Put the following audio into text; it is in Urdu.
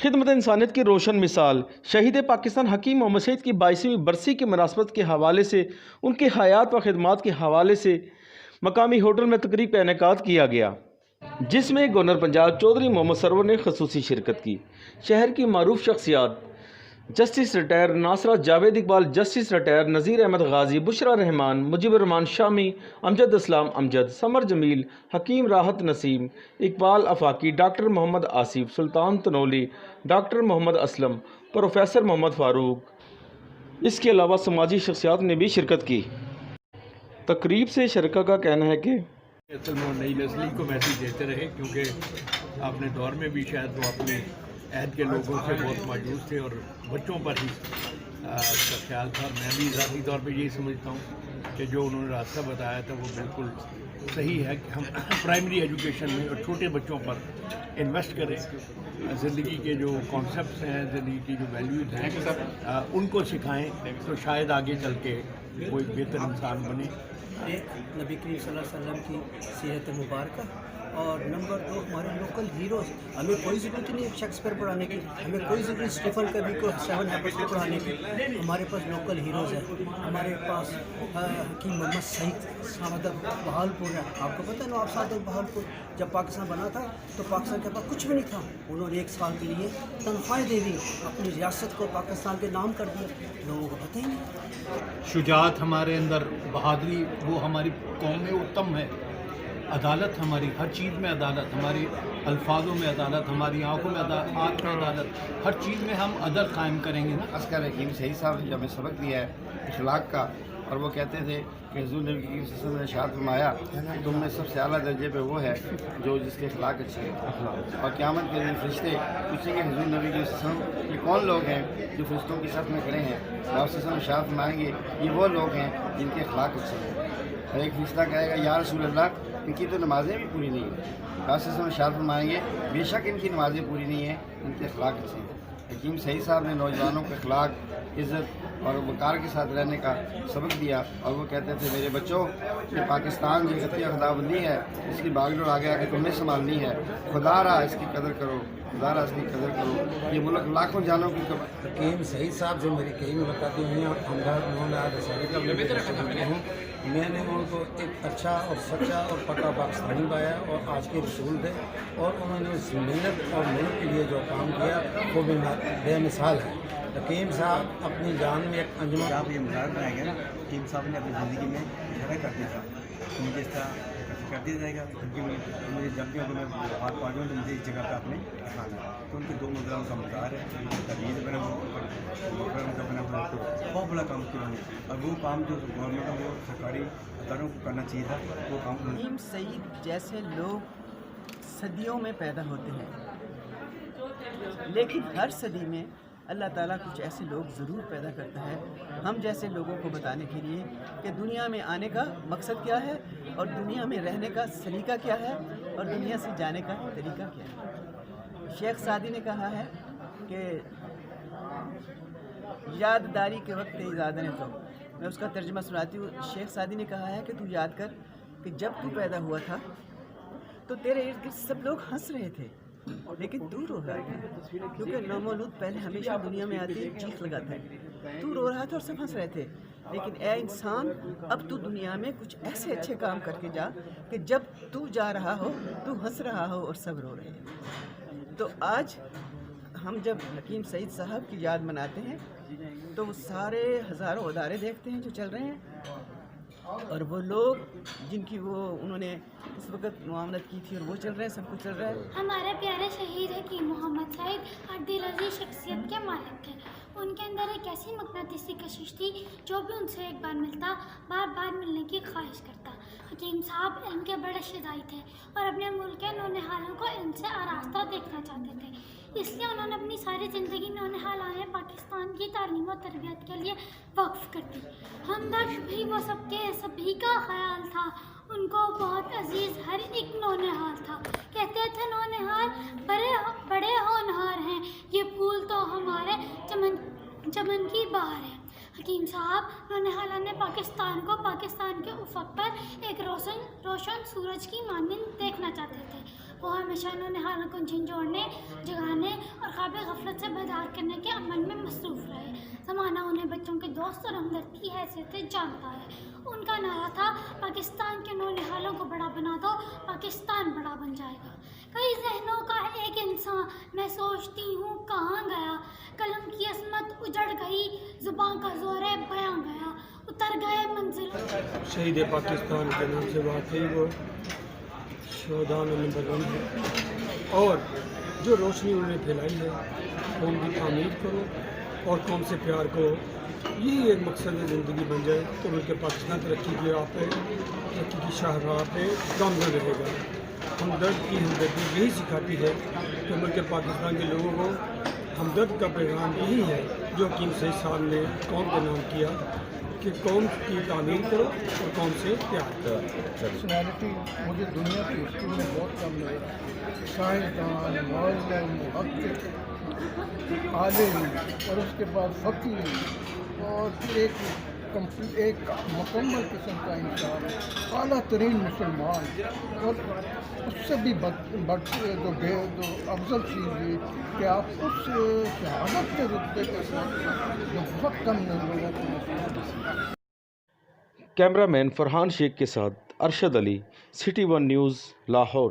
خدمت انسانیت کی روشن مثال شہید پاکستان حکیم محمد سعید کی 22ویں برسی کی مناسبت کے حوالے سے ان کی حیات و خدمات کے حوالے سے مقامی ہوٹل میں تقریب کا انعقاد کیا گیا، جس میں گورنر پنجاب چودھری محمد سرور نے خصوصی شرکت کی۔ شہر کی معروف شخصیات justice retire Nasira Javed Iqbal, justice retire Nazir Ahmad Ghazi, Bushra Rehman, Mujeeb الرحمان شامی، امجد اسلام امجد، سمر جمیل، حکیم راحت نسیم، اقبال آفاقی، ڈاکٹر محمد آصف، سلطان تنولی، ڈاکٹر محمد اسلم، پروفیسر محمد فاروق، اس کے علاوہ سماجی شخصیات نے بھی شرکت کی۔ تقریب سے شرکا کا کہنا ہے کہ اصل میں نئی نسلی کو میسیج دیتے رہے، کیونکہ اپنے دور میں بھی شاید وہ اپنے عہد کے لوگوں سے بہت مایوس تھے اور بچوں پر ہی اس کا خیال تھا۔ میں بھی ذاتی طور پہ یہی سمجھتا ہوں کہ جو انہوں نے راستہ بتایا تھا وہ بالکل صحیح ہے کہ ہم پرائمری ایجوکیشن میں اور چھوٹے بچوں پر انویسٹ کریں، زندگی کے جو کانسیپٹس ہیں، زندگی کی جو ویلیوز ہیں ان کو سکھائیں، تو شاید آگے چل کے وہ ایک بہتر انسان بنے۔ ایک نبی کریم صلی اللہ علیہ وسلم کی سیرت مبارکہ، اور نمبر 2 ہمارے لوکل ہیروز۔ ہمیں کوئی ضرورت نہیں ہے شیکسپیئر پڑھانے کی، ہمیں کوئی ضرورت نہیں اسٹیفن کبھی کو 7 ہیبٹس کو پڑھانے کی۔ ہمارے پاس لوکل ہیروز ہیں، ہمارے پاس حکیم محمد سعید صادق بہالپور ہے۔ آپ کو پتہ ہے نواب صادق بہالپور جب پاکستان بنا تھا تو پاکستان کے پاس کچھ بھی نہیں تھا، انہوں نے 1 سال کے لیے تنخواہیں دے دی، اپنی ریاست کو پاکستان کے نام کر دیا، لوگوں کو پتہ ہی نہیں۔ شجاعت ہمارے اندر، بہادری وہ ہماری قوم میں اتم ہے، عدالت ہماری ہر چیز میں، عدالت ہماری الفاظوں میں، عدالت ہماری آنکھوں میں، آنکھ میں عدالت، ہر چیز میں ہم عدل قائم کریں گے نا۔ عسکر حکیم سعید صاحب نے ہمیں سبق دیا ہے اخلاق کا، اور وہ کہتے تھے کہ حضور نبی کریم صلی اللہ علیہ وسلم نے ارشاد فرمایا کہ تم میں سب سے اعلیٰ درجے پہ وہ ہے جو جس کے اخلاق اچھے ہیں، اور قیامت کے دن فرشتے پوچھیں گے حضور نبی کریم صلی اللہ علیہ وسلم یہ کون لوگ ہیں جو فرشتوں کی صف میں کھڑے ہیں؟ آپ صلی اللہ علیہ وسلم ارشاد فرمائیں گے یہ وہ لوگ ہیں جن کے اخلاق اچھے ہیں۔ اور ایک فرشتہ کہے گا یا رسول اللہ ان کی تو نمازیں بھی پوری نہیں ہیں۔ آپ صلی اللہ علیہ وسلم ارشاد فرمائیں گے بے شک ان کی نمازیں پوری نہیں ہیں، ان کے اخلاق اچھے ہیں۔ حکیم سعید صاحب نے نوجوانوں کو اخلاق، عزت اور وقار کے ساتھ رہنے کا سبق دیا، اور وہ کہتے تھے میرے بچوں یہ پاکستان جو خطیہ خداوندی ہے اس کی باغ ڈور آگے تمہیں سنبھالنی ہے، خدا را اس کی قدر کرو، خدا را اس کی قدر کرو، یہ ملک لاکھوں جانوں کی حکیم سعید صاحب جو میری کئی ملاقاتیں ہوئی ہیں اور میں نے ان کو ایک اچھا اور سچا اور پکا پاکستانی پایا، اور آج کے رسول تھے، اور انہوں نے اس محنت اور ملک کے لیے جو کام کیا وہ بھی بے مثال ہے۔ حکیم صاحب اپنی جان میں ایک انجمن آپ یہ مثال بنایا گیا نا، حکیم صاحب نے اپنی زندگی میں جھگڑا کر دیا تھا، مجھے اس طرح کر دیا جائے گا کیونکہ مجھے جب بھی میں بات پا جاؤں تو مجھے اس جگہ پہ آپ نے دکھانا ہے، تو ان کے 2 مدراؤں کا مزار ہے، تجویز بنا کا بنا بہت بڑا کام کیا انہوں نے، اور وہ کام جو گورنمنٹ کا وہ سرکاری اداروں کو کرنا چاہیے تھا وہ کام۔ حکیم سعید جیسے لوگ صدیوں میں پیدا ہوتے ہیں، لیکن ہر صدی میں اللہ تعالیٰ کچھ ایسے لوگ ضرور پیدا کرتا ہے ہم جیسے لوگوں کو بتانے کے لیے کہ دنیا میں آنے کا مقصد کیا ہے، اور دنیا میں رہنے کا سلیقہ کیا ہے، اور دنیا سے جانے کا طریقہ کیا ہے۔ شیخ سعدی نے کہا ہے کہ یادداری کے وقت ایجاد نے تو میں اس کا ترجمہ سناتی ہوں۔ شیخ سعدی نے کہا ہے کہ تو یاد کر کہ جب تو پیدا ہوا تھا تو تیرے ارد گرد سب لوگ ہنس رہے تھے، لیکن تو رو رہا تھا، کیونکہ نومولود پہلے ہمیشہ دنیا میں آتی چیخ لگاتا ہے، تو رو رہا تھا اور سب ہنس رہے تھے، لیکن اے انسان اب تو دنیا میں کچھ ایسے اچھے کام کر کے جا کہ جب تو جا رہا ہو تو ہنس رہا ہو اور سب رو رہے ہیں۔ تو آج ہم جب حکیم سعید صاحب کی یاد مناتے ہیں تو وہ سارے ہزاروں ادارے دیکھتے ہیں جو چل رہے ہیں، اور وہ لوگ جن کی وہ انہوں نے اس وقت معاونت کی تھی اور وہ چل رہے ہیں، سب کچھ چل رہا ہے۔ ہمارے پیارے شہید حکیم محمد سعید اور دل عزیز شخصیت کے مالک تھے۔ ان کے اندر ایک ایسی مقناطیسی کشش تھی جو بھی ان سے ایک بار ملتا بار بار ملنے کی خواہش کرتا۔ حکیم صاحب علم کے بڑے شدائی تھے اور اپنے ملک کے نونہالوں کو علم سے آراستہ دیکھنا چاہتے تھے، اس لیے انہوں نے اپنی ساری زندگی نونہالان پاکستان کی تعلیم و تربیت کے لیے وقف کر دی۔ ہمدرد بھی وہ سب کے سبھی کا خیال تھا، ان کو بہت عزیز ہر ایک نونہال تھا۔ کہتے تھے نونہال بڑے ہونہار ہیں، یہ پھول تو ہمارے چمن کی بہار ہے۔ حکیم صاحب نونہالان پاکستان کو پاکستان کے افق پر ایک روشن سورج کی مانند دیکھنا چاہتے تھے۔ وہ ہمیشہ نونہالوں کو جھنجھوڑنے جگانے اور خواب غفلت سے بیدار کرنے کے عمل میں مصروف رہے. زمانہ انہیں بچوں کے دوست اور ہمدرد کی حیثیت سے جانتا ہے. ان کا نعرہ تھا پاکستان کے نونہالوں کو بڑا بنا دو, پاکستان بڑا بن جائے گا. کئی ذہنوں کا ایک انسان, میں سوچتی ہوں کہاں گیا, قلم کی عظمت اجڑ گئی, زبان کا زور بیاں گیا, اتر گئے منزل. شہید پاکستان کے نام سے واقعی وہ شہداء نمبر 1 ہے, اور جو روشنی انہوں نے پھیلائی ہے قوم کی تعمیر کرو اور قوم سے پیار کرو, یہی ایک مقصد زندگی بن جائے تو ملک پاکستان ترقی کی راہ پہ, ترقی کی شاہراہ پہ گامزن رہے گا. ہمدرد کی ہمدردی یہی سکھاتی ہے کہ ملک پاکستان کے لوگوں کو ہمدرد کا پیغام یہی ہے جو حکیم سید صاحب نے قوم کا نام کیا کہ قوم کی تعمیر کرو اور قوم سے پیار کرو. پرسنالٹی مجھے دنیا کی ہسٹری میں بہت کم لگے. سائنسدان, معلم, محقق, عالم اور اس کے بعد فقیر اور ایک مکمل قسم کا انسان, اعلیٰ ترین مسلمان, اور اس سے بھی جو افضل چیز یہ کہ آپ اس شہادت کے رتبے کے ساتھ جو بہت کم لوگوں کو نصیب. کیمرہ مین فرحان شیخ کے ساتھ ارشد علی, City 1 نیوز, لاہور.